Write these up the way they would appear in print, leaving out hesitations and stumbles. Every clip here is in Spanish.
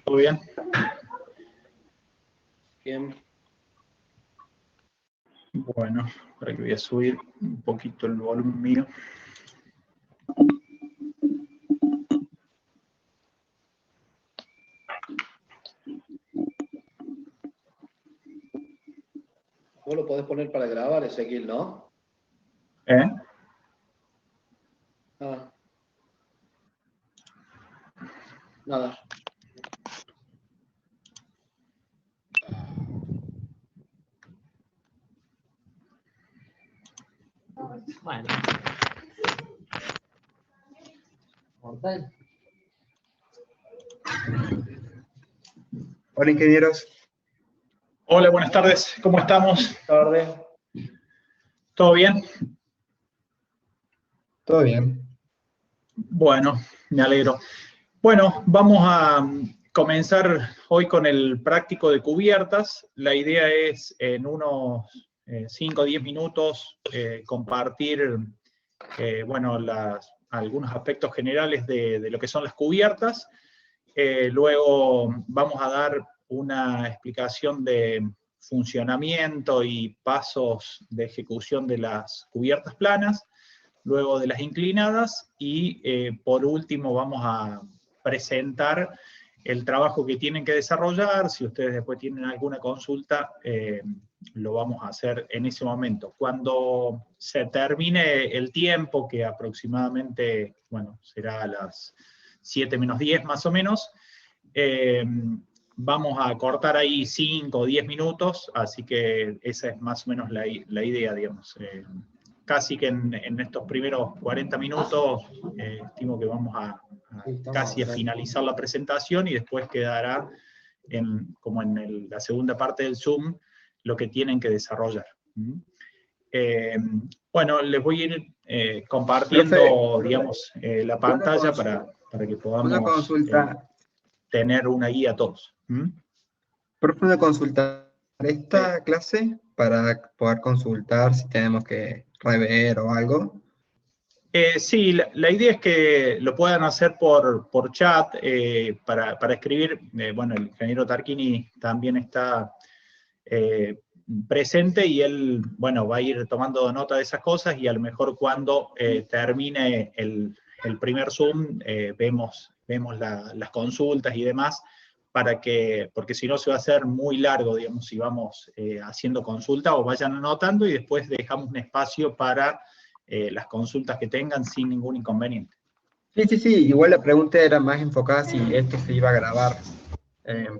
¿Todo bien? Bien. Bueno, ahora que voy a subir un poquito el volumen mío. Vos lo podés poner para grabar, Ezequiel, ¿no? ¿Eh? Ah. Nada. Bueno. Mortal. Hola, ingenieros. Hola, buenas tardes. ¿Cómo estamos? Tarde. ¿Todo bien? ¿Todo bien? Bueno, me alegro. Bueno, vamos a comenzar hoy con el práctico de cubiertas. La idea es en unos 5 o 10 minutos compartir bueno, algunos aspectos generales de lo que son las cubiertas. Luego vamos a dar una explicación de funcionamiento y pasos de ejecución de las cubiertas planas, luego de las inclinadas y por último vamos a presentar el trabajo que tienen que desarrollar. Si ustedes después tienen alguna consulta, lo vamos a hacer en ese momento. Cuando se termine el tiempo, que aproximadamente, bueno, será a las 7 menos 10 más o menos, vamos a cortar ahí 5 o 10 minutos, así que esa es más o menos la idea, digamos. Casi que en estos primeros 40 minutos estimo que vamos a casi a finalizar la presentación y después quedará como en la segunda parte del Zoom lo que tienen que desarrollar. Bueno, les voy a ir compartiendo, Profe, digamos, la pantalla para que una podamos consulta. tener una guía todos. Profe, una consulta. ¿Esta clase para poder consultar si tenemos que rever o algo? Sí, la idea es que lo puedan hacer por chat, para escribir. Bueno, el ingeniero Tarquini también está presente y él, bueno, va a ir tomando nota de esas cosas y a lo mejor cuando termine el primer Zoom vemos las consultas y demás, porque si no se va a hacer muy largo, digamos, si vamos haciendo consulta o vayan anotando y después dejamos un espacio para las consultas que tengan sin ningún inconveniente. Sí. Igual la pregunta era más enfocada si esto se iba a grabar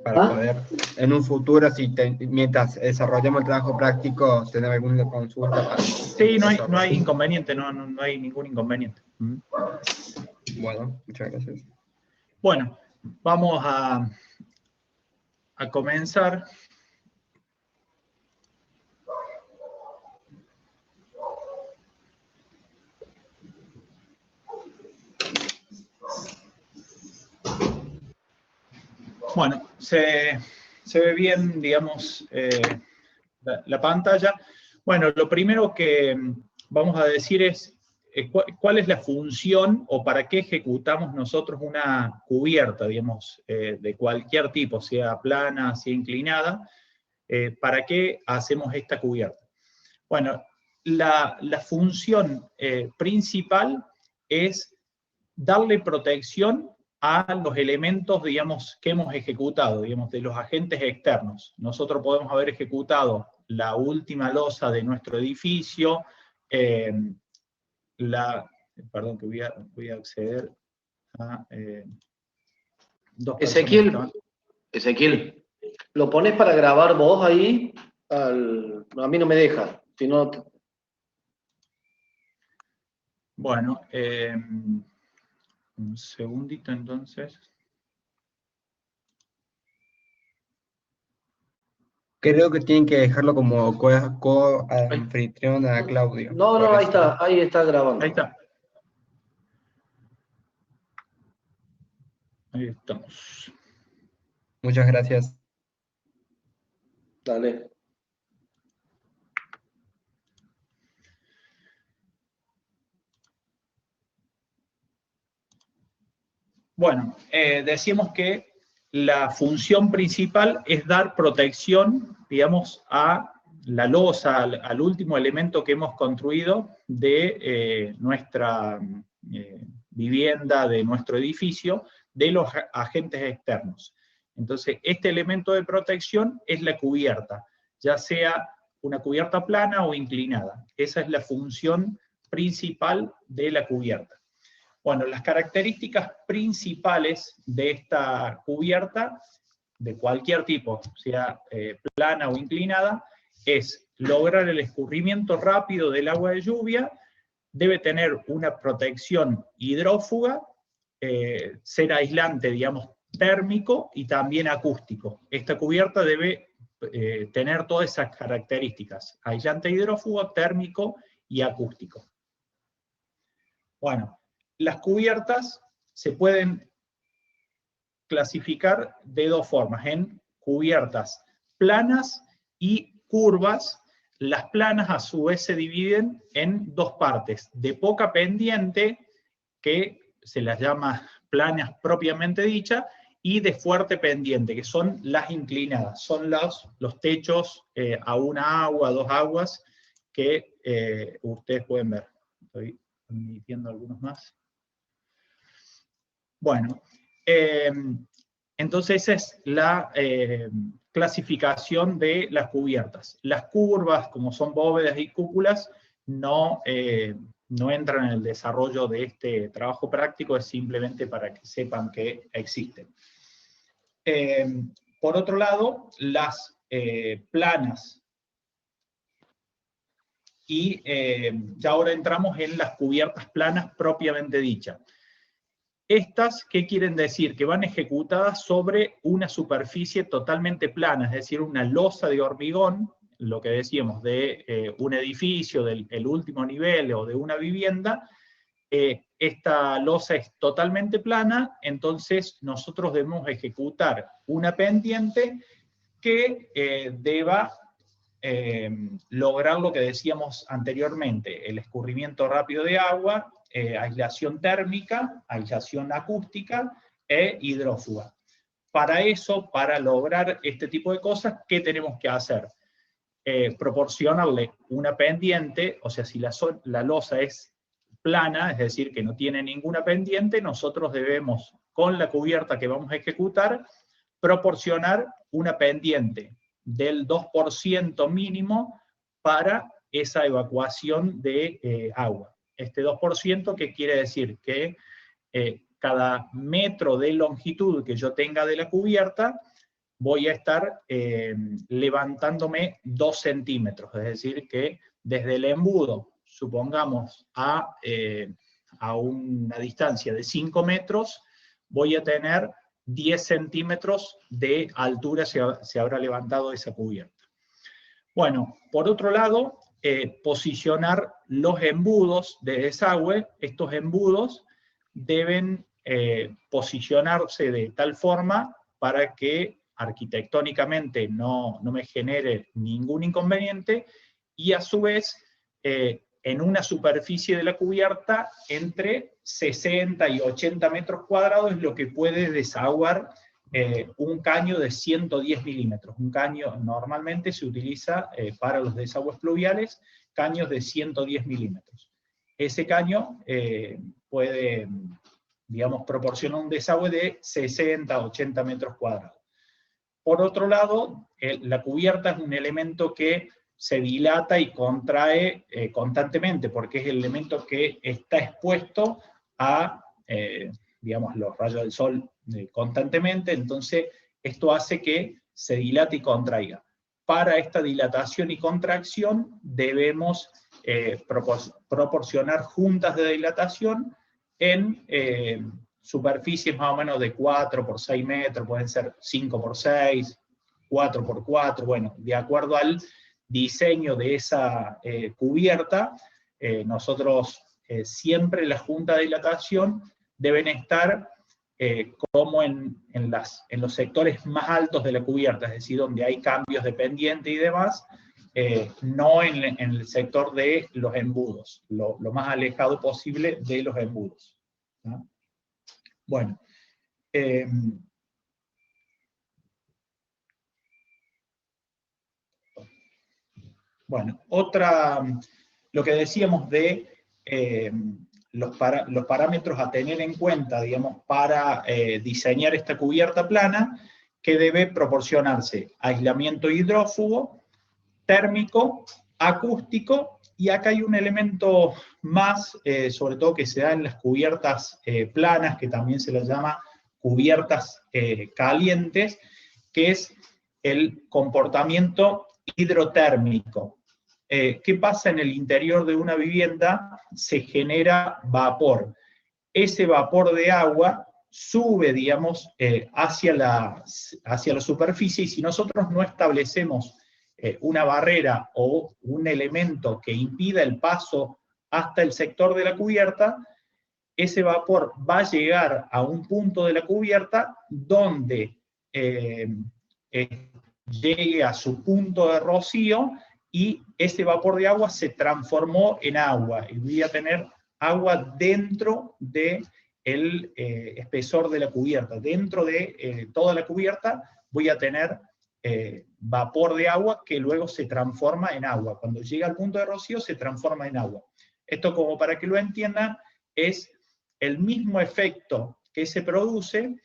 para poder, en un futuro, mientras desarrollemos el trabajo práctico, tener alguna consulta para Sí, no hay inconveniente, no hay ningún inconveniente. Bueno, muchas gracias. Bueno, vamos a comenzar. Bueno, se ve bien, digamos, la pantalla. Bueno, lo primero que vamos a decir es cuál es la función o para qué ejecutamos nosotros una cubierta, digamos, de cualquier tipo, sea plana, sea inclinada, ¿para qué hacemos esta cubierta? Bueno, la función principal es darle protección a los elementos, digamos, que hemos ejecutado, digamos, de los agentes externos. Nosotros podemos haber ejecutado la última losa de nuestro edificio, perdón, que voy a acceder a dos personas que estaban. Ezequiel, ¿lo pones para grabar vos ahí? A mí no me deja. Si no, Bueno, un segundito entonces. Creo que tienen que dejarlo como co-anfitrión a Claudio. no, por ahí eso. está grabando. Ahí está. Ahí estamos. Muchas gracias. Dale. Bueno, decimos que la función principal es dar protección, digamos, a la losa, al último elemento que hemos construido de nuestra vivienda, de nuestro edificio, de los agentes externos. Entonces, este elemento de protección es la cubierta, ya sea una cubierta plana o inclinada. Esa es la función principal de la cubierta. Bueno, las características principales de esta cubierta, de cualquier tipo, sea plana o inclinada, es lograr el escurrimiento rápido del agua de lluvia, debe tener una protección hidrófuga, ser aislante, digamos, térmico y también acústico. Esta cubierta debe tener todas esas características: aislante hidrófugo, térmico y acústico. Bueno, las cubiertas se pueden clasificar de dos formas, en cubiertas planas y curvas. Las planas a su vez se dividen en dos partes: de poca pendiente, que se las llama planas propiamente dicha, y de fuerte pendiente, que son las inclinadas, son los techos a una agua, a dos aguas, que ustedes pueden ver. Estoy admitiendo algunos más. Bueno, entonces esa es la clasificación de las cubiertas. Las curvas, como son bóvedas y cúpulas, no entran en el desarrollo de este trabajo práctico, es simplemente para que sepan que existen. Por otro lado, las planas. Y ya ahora entramos en las cubiertas planas propiamente dichas. Estas, ¿qué quieren decir? Que van ejecutadas sobre una superficie totalmente plana, es decir, una losa de hormigón, lo que decíamos de un edificio, del último nivel o de una vivienda. Esta losa es totalmente plana, entonces nosotros debemos ejecutar una pendiente que deba lograr lo que decíamos anteriormente: el escurrimiento rápido de agua, aislación térmica, aislación acústica e hidrófuga. Para eso, para lograr este tipo de cosas, ¿qué tenemos que hacer? Proporcionarle una pendiente, o sea, si la losa es plana, es decir, que no tiene ninguna pendiente, nosotros debemos, con la cubierta que vamos a ejecutar, proporcionar una pendiente del 2% mínimo para esa evacuación de agua. Este 2%, ¿qué quiere decir? Que cada metro de longitud que yo tenga de la cubierta, voy a estar levantándome 2 centímetros, es decir, que desde el embudo, supongamos, a una distancia de 5 metros, voy a tener 10 centímetros de altura, se habrá levantado esa cubierta. Bueno, por otro lado, posicionar los embudos de desagüe. Estos embudos deben posicionarse de tal forma para que arquitectónicamente no me genere ningún inconveniente, y a su vez en una superficie de la cubierta entre 60 y 80 metros cuadrados es lo que puede desaguar un caño de 110 milímetros. Un caño normalmente se utiliza para los desagües pluviales, caños de 110 milímetros. Ese caño puede, digamos, proporcionar un desagüe de 60 a 80 metros cuadrados. Por otro lado, la cubierta es un elemento que se dilata y contrae constantemente, porque es el elemento que está expuesto a, digamos, los rayos del sol constantemente, entonces esto hace que se dilate y contraiga. Para esta dilatación y contracción debemos proporcionar juntas de dilatación en superficies más o menos de 4 por 6 metros, pueden ser 5 por 6, 4 por 4, bueno, de acuerdo al diseño de esa cubierta, nosotros siempre las juntas de dilatación deben estar como en los sectores más altos de la cubierta, es decir, donde hay cambios de pendiente y demás, no en el sector de los embudos, lo más alejado posible de los embudos, ¿no? Bueno, bueno, lo que decíamos de los parámetros a tener en cuenta, digamos, para diseñar esta cubierta plana, que debe proporcionarse aislamiento hidrófugo, térmico, acústico, y acá hay un elemento más, sobre todo que se da en las cubiertas planas, que también se las llama cubiertas calientes, que es el comportamiento hidrotérmico. ¿Qué pasa en el interior de una vivienda? Se genera vapor. Ese vapor de agua sube, digamos, hacia la superficie, y si nosotros no establecemos una barrera o un elemento que impida el paso hasta el sector de la cubierta, ese vapor va a llegar a un punto de la cubierta donde llegue a su punto de rocío, y ese vapor de agua se transformó en agua, y voy a tener agua dentro del espesor de la cubierta. Dentro de toda la cubierta voy a tener vapor de agua que luego se transforma en agua. Cuando llega al punto de rocío se transforma en agua. Esto, como para que lo entiendan, es el mismo efecto que se produce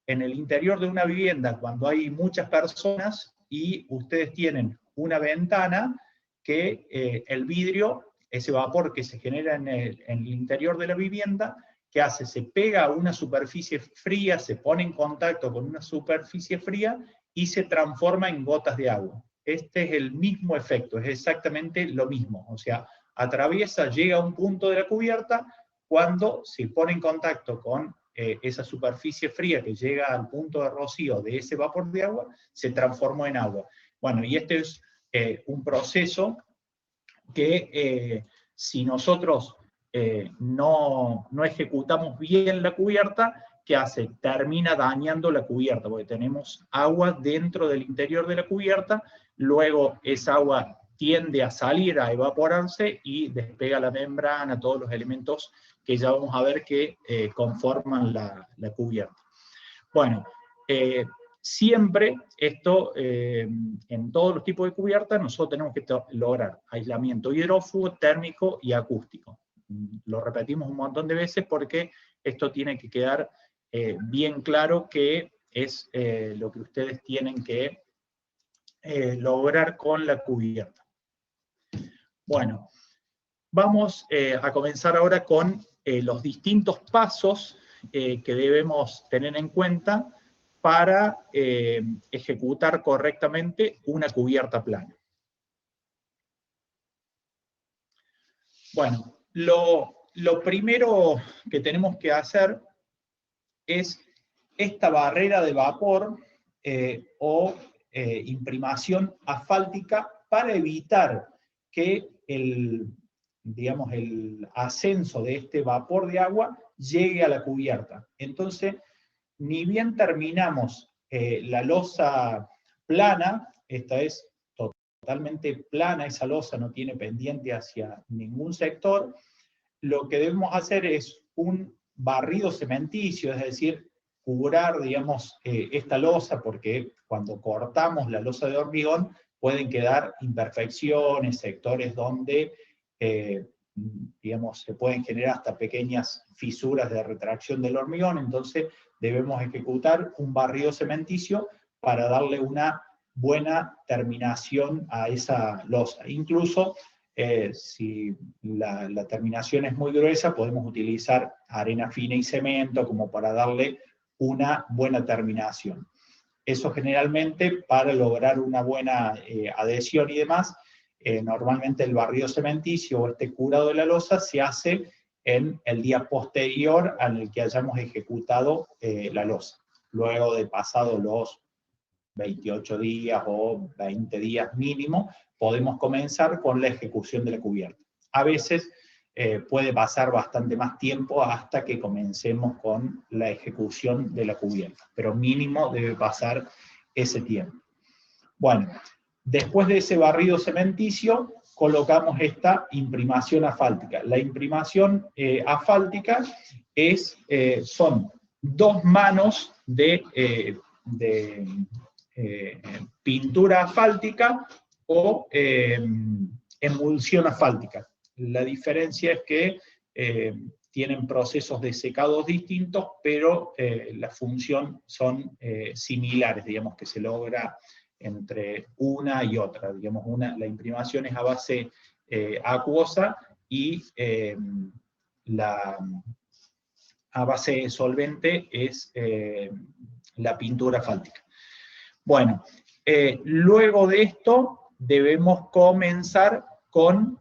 en el interior de una vivienda cuando hay muchas personas y ustedes tienen una ventana que el vidrio, ese vapor que se genera en el interior de la vivienda, ¿qué hace? Se pega a una superficie fría, se pone en contacto con una superficie fría y se transforma en gotas de agua. Este es el mismo efecto, es exactamente lo mismo. O sea, atraviesa, llega a un punto de la cubierta, cuando se pone en contacto con esa superficie fría que llega al punto de rocío de ese vapor de agua, se transformó en agua. Bueno, y este es un proceso que si nosotros no ejecutamos bien la cubierta, ¿qué hace? Termina dañando la cubierta, porque tenemos agua dentro del interior de la cubierta, luego esa agua tiende a salir, a evaporarse, y despega la membrana, todos los elementos que ya vamos a ver que conforman la cubierta. Bueno, siempre esto, en todos los tipos de cubiertas, nosotros tenemos que lograr aislamiento hidrófugo, térmico y acústico. Lo repetimos un montón de veces porque esto tiene que quedar bien claro que es lo que ustedes tienen que lograr con la cubierta. Bueno, vamos a comenzar ahora con los distintos pasos que debemos tener en cuenta para ejecutar correctamente una cubierta plana. Bueno, lo primero que tenemos que hacer es esta barrera de vapor o imprimación asfáltica, para evitar que el ascenso de este vapor de agua llegue a la cubierta. Entonces, ni bien terminamos la losa plana, esta es totalmente plana, esa losa no tiene pendiente hacia ningún sector, lo que debemos hacer es un barrido cementicio, es decir, curar, digamos, esta losa, porque cuando cortamos la losa de hormigón pueden quedar imperfecciones, sectores donde digamos, se pueden generar hasta pequeñas fisuras de retracción del hormigón. Entonces debemos ejecutar un barrido cementicio para darle una buena terminación a esa losa. Incluso si la terminación es muy gruesa, podemos utilizar arena fina y cemento como para darle una buena terminación. Eso generalmente, para lograr una buena adhesión y demás, normalmente el barrido cementicio o este curado de la losa se hace en el día posterior al que hayamos ejecutado la losa. Luego de pasado los 28 días o 20 días mínimo, podemos comenzar con la ejecución de la cubierta. A veces puede pasar bastante más tiempo hasta que comencemos con la ejecución de la cubierta, pero mínimo debe pasar ese tiempo. Bueno, después de ese barrido cementicio, colocamos esta imprimación asfáltica. La imprimación asfáltica son 2 manos de pintura asfáltica o emulsión asfáltica. La diferencia es que tienen procesos de secados distintos, pero la función son similares, digamos, que se logra entre una y otra. Digamos, la imprimación es a base acuosa y a base solvente es la pintura asfáltica. Bueno, luego de esto debemos comenzar con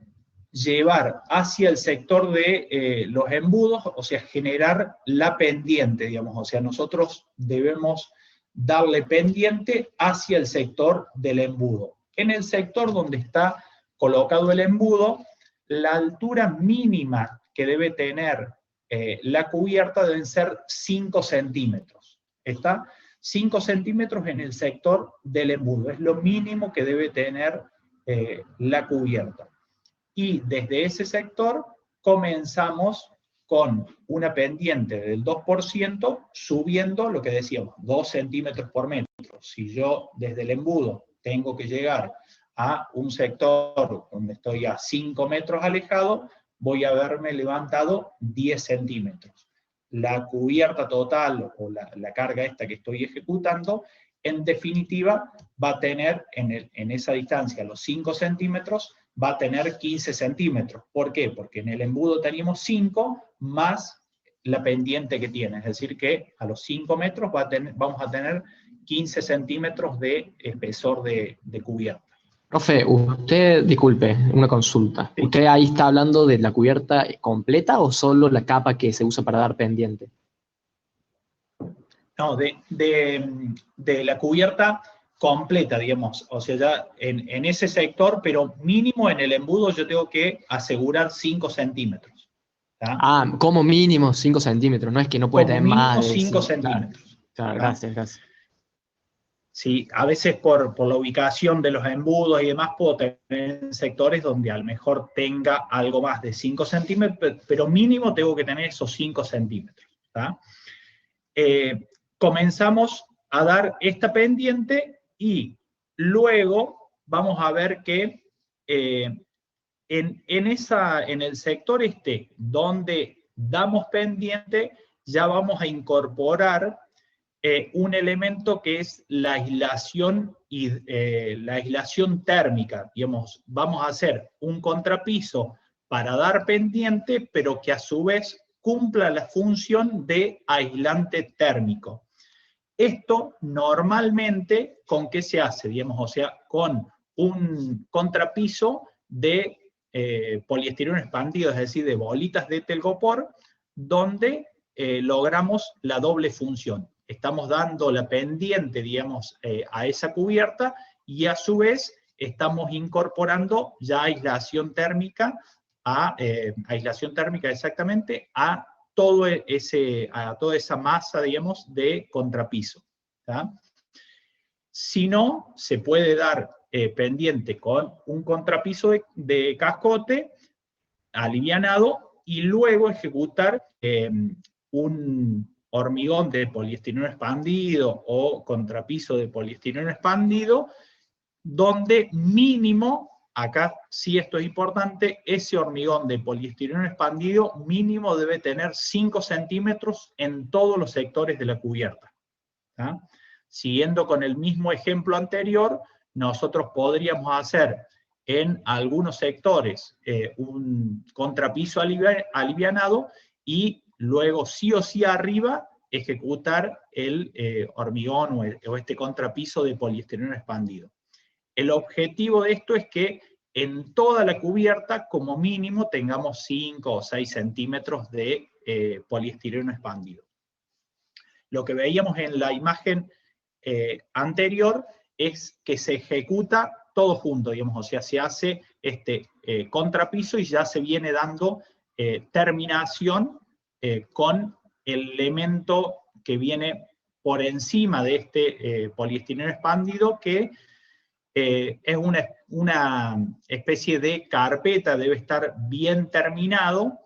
llevar hacia el sector de los embudos, o sea, generar la pendiente, digamos, o sea, nosotros debemos darle pendiente hacia el sector del embudo. En el sector donde está colocado el embudo, la altura mínima que debe tener la cubierta deben ser 5 centímetros. ¿Está? 5 centímetros en el sector del embudo, es lo mínimo que debe tener la cubierta. Y desde ese sector comenzamos con una pendiente del 2%, subiendo lo que decíamos, 2 centímetros por metro. Si yo desde el embudo tengo que llegar a un sector donde estoy a 5 metros alejado, voy a haberme levantado 10 centímetros. La cubierta total o la carga esta que estoy ejecutando, en definitiva, va a tener en esa distancia, los 5 centímetros, va a tener 15 centímetros. ¿Por qué? Porque en el embudo teníamos 5 más la pendiente que tiene. Es decir, que a los 5 metros vamos a tener 15 centímetros de espesor de cubierta. Profe, usted, disculpe, una consulta. Sí. ¿Usted ahí está hablando de la cubierta completa o solo la capa que se usa para dar pendiente? No, de la cubierta completa, digamos. O sea, ya en ese sector, pero mínimo en el embudo yo tengo que asegurar 5 centímetros. ¿Tá? Ah, como mínimo 5 centímetros, no es que no puede tener más de 5 5 centímetros. Claro, gracias. Sí, a veces por la ubicación de los embudos y demás puedo tener sectores donde a lo mejor tenga algo más de 5 centímetros, pero mínimo tengo que tener esos 5 centímetros. ¿Tá? Comenzamos a dar esta pendiente y luego vamos a ver que en el sector donde damos pendiente ya vamos a incorporar un elemento que es la aislación térmica. Digamos, vamos a hacer un contrapiso para dar pendiente, pero que a su vez cumpla la función de aislante térmico. Esto normalmente, ¿con qué se hace? Digamos, o sea, con un contrapiso de poliestireno expandido, es decir, de bolitas de telgopor, donde logramos la doble función. Estamos dando la pendiente, digamos, a esa cubierta y a su vez estamos incorporando ya aislación térmica exactamente a toda esa masa, digamos, de contrapiso. ¿Tá? Si no, se puede dar pendiente con un contrapiso de cascote alivianado y luego ejecutar un hormigón de poliestireno expandido o contrapiso de poliestireno expandido, donde mínimo, acá sí esto es importante, ese hormigón de poliestireno expandido mínimo debe tener 5 centímetros en todos los sectores de la cubierta. ¿Tá? Siguiendo con el mismo ejemplo anterior, nosotros podríamos hacer en algunos sectores un contrapiso alivianado y luego sí o sí arriba ejecutar el hormigón o este contrapiso de poliestireno expandido. El objetivo de esto es que en toda la cubierta, como mínimo, tengamos 5 o 6 centímetros de poliestireno expandido. Lo que veíamos en la imagen anterior es que se ejecuta todo junto, digamos, o sea, se hace este contrapiso y ya se viene dando terminación con el elemento que viene por encima de este poliestireno expandido, que es una especie de carpeta, debe estar bien terminado,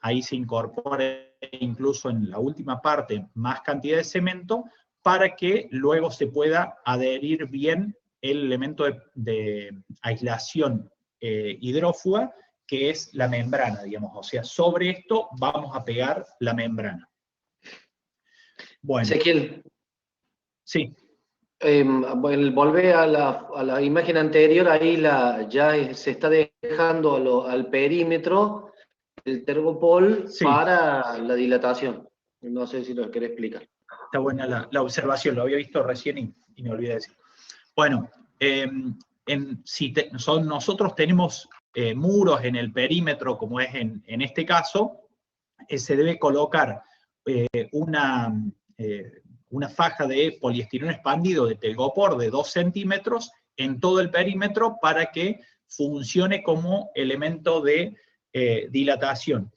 ahí se incorpora incluso en la última parte más cantidad de cemento, para que luego se pueda adherir bien el elemento de aislación hidrófuga, que es la membrana, digamos. O sea, sobre esto vamos a pegar la membrana. Bueno. Ezequiel. Sí. Volvé a la imagen anterior, ahí ya se está dejando al perímetro el tergopol, sí, para la dilatación. No sé si lo querés explicar. Está buena la observación, lo había visto recién y me olvidé de decir. Bueno, nosotros tenemos muros en el perímetro, como es en este caso, se debe colocar una faja de poliestireno expandido de telgopor de 2 centímetros en todo el perímetro para que funcione como elemento de dilatación.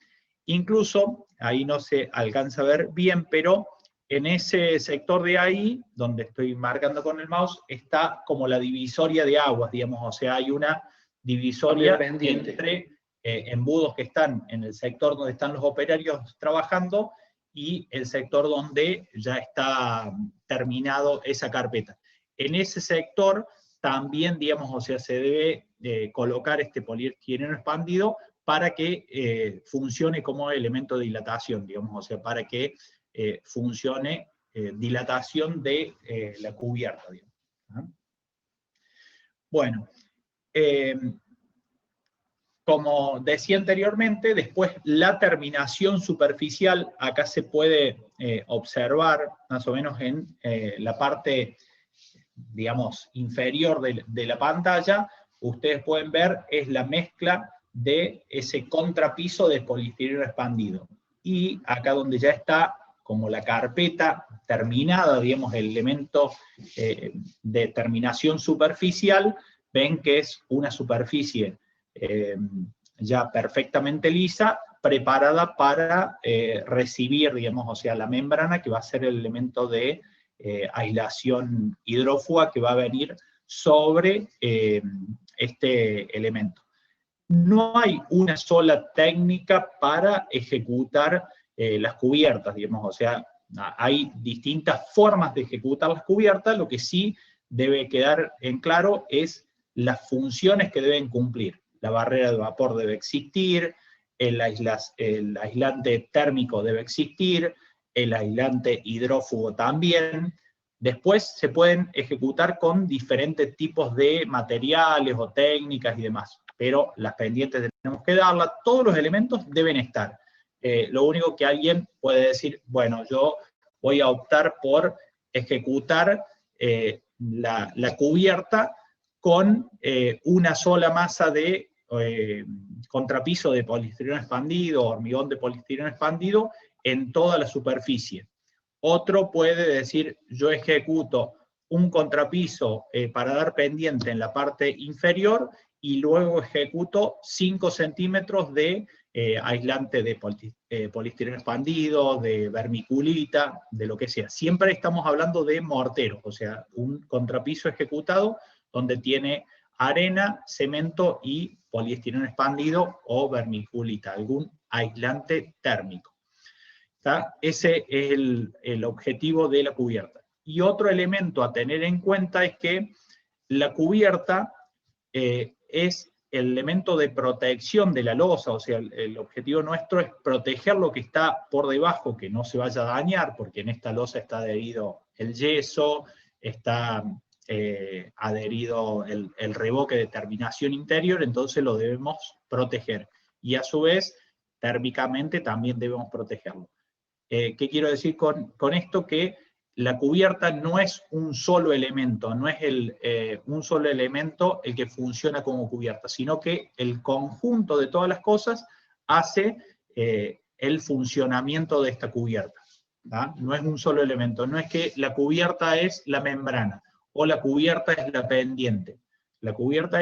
Incluso, ahí no se alcanza a ver bien, pero en ese sector de ahí, donde estoy marcando con el mouse, está como la divisoria de aguas, digamos, o sea, hay una divisoria entre embudos que están en el sector donde están los operarios trabajando y el sector donde ya está terminado esa carpeta. En ese sector también, digamos, o sea, se debe colocar este poliestireno expandido para que funcione como elemento de dilatación, digamos, o sea, para que funcione dilatación de la cubierta, digamos. ¿Ah? Bueno, como decía anteriormente, después la terminación superficial, acá se puede observar más o menos en la parte, digamos, inferior de la pantalla, ustedes pueden ver, es la mezcla de ese contrapiso de poliestireno expandido. Y acá donde ya está como la carpeta terminada, digamos, el elemento de terminación superficial, ven que es una superficie ya perfectamente lisa, preparada para recibir, digamos, o sea, la membrana, que va a ser el elemento de aislación hidrófuga que va a venir sobre este elemento. No hay una sola técnica para ejecutar las cubiertas, digamos, o sea, hay distintas formas de ejecutar las cubiertas, lo que sí debe quedar en claro es las funciones que deben cumplir. La barrera de vapor debe existir, el aislante térmico debe existir, el aislante hidrófugo también. Después se pueden ejecutar con diferentes tipos de materiales o técnicas y demás, pero las pendientes tenemos que darlas, todos los elementos deben estar. Lo único que alguien puede decir, bueno, yo voy a optar por ejecutar la cubierta con una sola masa de contrapiso de poliestireno expandido, hormigón de poliestireno expandido, en toda la superficie. Otro puede decir, yo ejecuto un contrapiso para dar pendiente en la parte inferior, y luego ejecuto 5 centímetros de aislante de poliestireno expandido, de vermiculita, de lo que sea. Siempre estamos hablando de morteros, o sea, un contrapiso ejecutado donde tiene arena, cemento y poliestireno expandido o vermiculita, algún aislante térmico. ¿Está? Ese es el objetivo de la cubierta. Y otro elemento a tener en cuenta es que la cubierta es el elemento de protección de la losa, o sea, el objetivo nuestro es proteger lo que está por debajo, que no se vaya a dañar, porque en esta losa está adherido el yeso, está adherido el revoque de terminación interior, entonces lo debemos proteger. Y a su vez, térmicamente también debemos protegerlo. ¿Qué quiero decir con esto? Que la cubierta no es un solo elemento, no es un solo elemento el que funciona como cubierta, sino que el conjunto de todas las cosas hace el funcionamiento de esta cubierta. ¿tá? No es un solo elemento, no es que la cubierta es la membrana, o la cubierta es la pendiente. La cubierta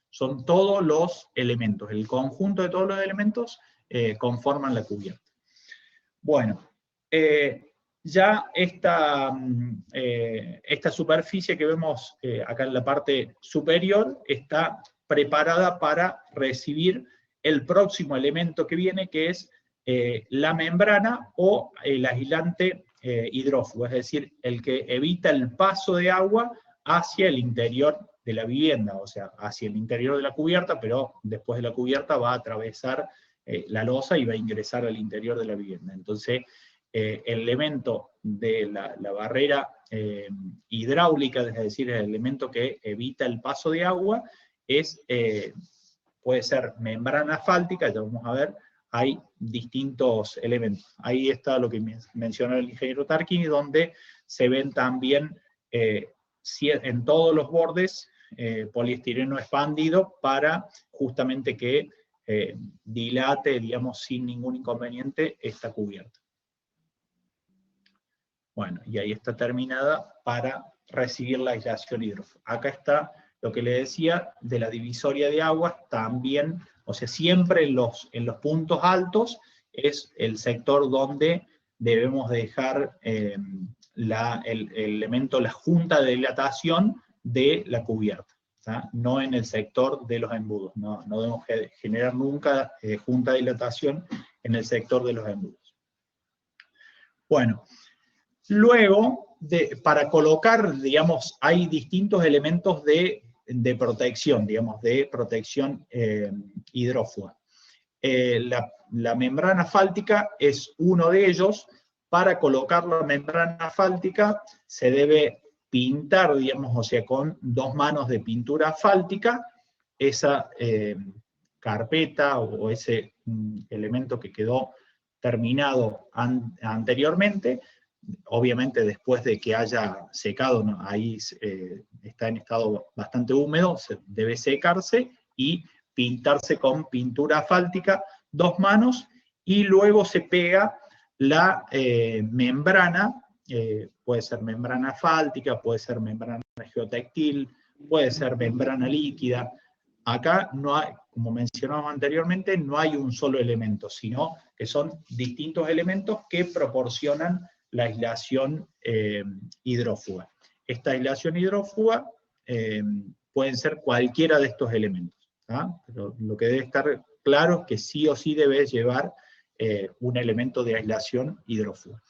son todos los elementos, el conjunto de todos los elementos conforman la cubierta. Bueno, ya esta superficie que vemos acá en la parte superior está preparada para recibir el próximo elemento que viene, que es la membrana o el aislante hidrófugo, es decir, el que evita el paso de agua hacia el interior de la vivienda, o sea, hacia el interior de la cubierta, pero después de la cubierta va a atravesar la losa y va a ingresar al interior de la vivienda. Entonces, el elemento de la barrera hidráulica, es decir, el elemento que evita el paso de agua, puede ser membrana asfáltica, ya vamos a ver, hay distintos elementos. Ahí está lo que mencionó el ingeniero Tarquini, donde se ven también en todos los bordes poliestireno expandido para justamente que dilate, digamos, sin ningún inconveniente esta cubierta. Bueno, y ahí está terminada para recibir la aislación hidrófuga. Acá está lo que le decía de la divisoria de aguas, también, o sea, siempre en los puntos altos es el sector donde debemos dejar el elemento, la junta de dilatación de la cubierta, ¿tá? No en el sector de los embudos, no debemos generar nunca junta de dilatación en el sector de los embudos. Bueno, luego, para colocar, digamos, hay distintos elementos de protección, digamos, de protección hidrófuga. La membrana asfáltica es uno de ellos. Para colocar la membrana asfáltica se debe pintar, digamos, o sea, con 2 manos de pintura asfáltica, esa carpeta o ese elemento que quedó terminado anteriormente, obviamente después de que haya secado, ¿no? Ahí está en estado bastante húmedo, debe secarse y pintarse con pintura asfáltica 2 manos, y luego se pega la membrana, puede ser membrana asfáltica, puede ser membrana geotextil, puede ser membrana líquida. Acá no hay, como mencionamos anteriormente, no hay un solo elemento, sino que son distintos elementos que proporcionan la aislación hidrófuga. Esta aislación hidrófuga pueden ser cualquiera de estos elementos, ¿tá? Pero lo que debe estar claro es que sí o sí debe llevar un elemento de aislación hidrófuga.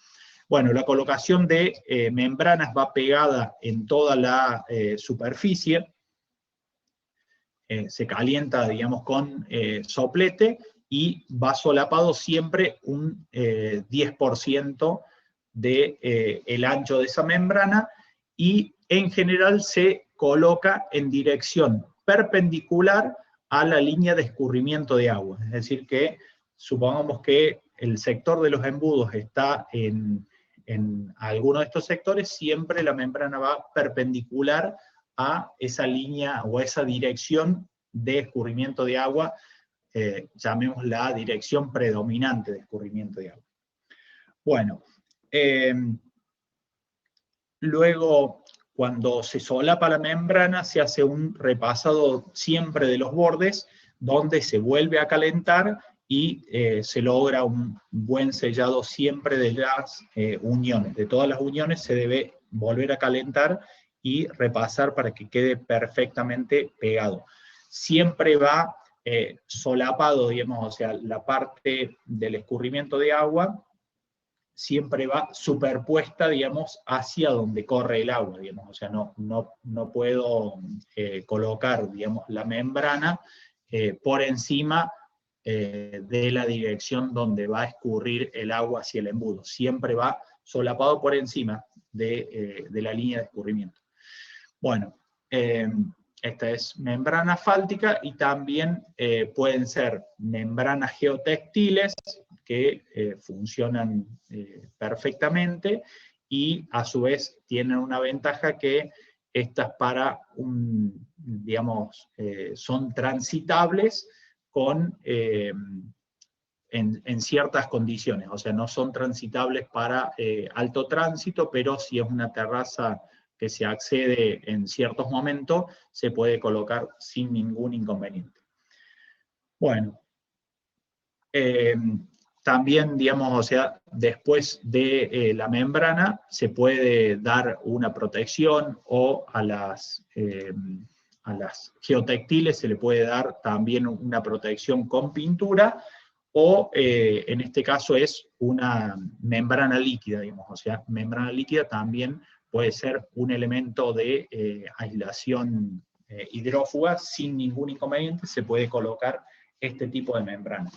Bueno, la colocación de membranas va pegada en toda la superficie, se calienta, digamos, con soplete, y va solapado siempre un 10% del ancho de esa membrana, y en general se coloca en dirección perpendicular a la línea de escurrimiento de agua. Es decir, que supongamos que el sector de los embudos está en alguno de estos sectores, siempre la membrana va perpendicular a esa línea o a esa dirección de escurrimiento de agua, llamemos la dirección predominante de escurrimiento de agua. Bueno, luego, cuando se solapa la membrana, se hace un repasado siempre de los bordes, donde se vuelve a calentar y se logra un buen sellado siempre de las uniones. De todas las uniones se debe volver a calentar y repasar para que quede perfectamente pegado. Siempre va solapado, digamos, o sea, la parte del escurrimiento de agua siempre va superpuesta, digamos, hacia donde corre el agua, digamos, o sea, no puedo colocar, digamos, la membrana por encima de la dirección donde va a escurrir el agua hacia el embudo. Siempre va solapado por encima de la línea de escurrimiento. Bueno, esta es membrana asfáltica, y también pueden ser membranas geotextiles que funcionan perfectamente, y a su vez tienen una ventaja que estas digamos, son transitables en ciertas condiciones, o sea, no son transitables para alto tránsito, pero si es una terraza que se accede en ciertos momentos, se puede colocar sin ningún inconveniente. Bueno, también, digamos, o sea, después de la membrana, se puede dar una protección, o a las geotextiles se le puede dar también una protección con pintura, o en este caso es una membrana líquida, digamos, o sea, membrana líquida también puede ser un elemento de aislación hidrófuga sin ningún inconveniente, se puede colocar este tipo de membrana.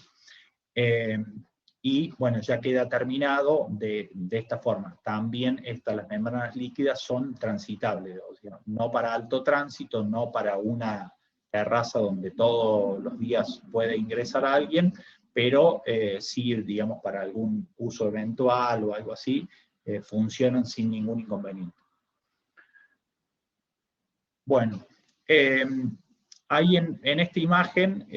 Y bueno, ya queda terminado de esta forma. También las membranas líquidas son transitables, o sea, no para alto tránsito, no para una terraza donde todos los días puede ingresar alguien, pero sí, digamos, para algún uso eventual o algo así, funcionan sin ningún inconveniente. Bueno, ahí en esta imagen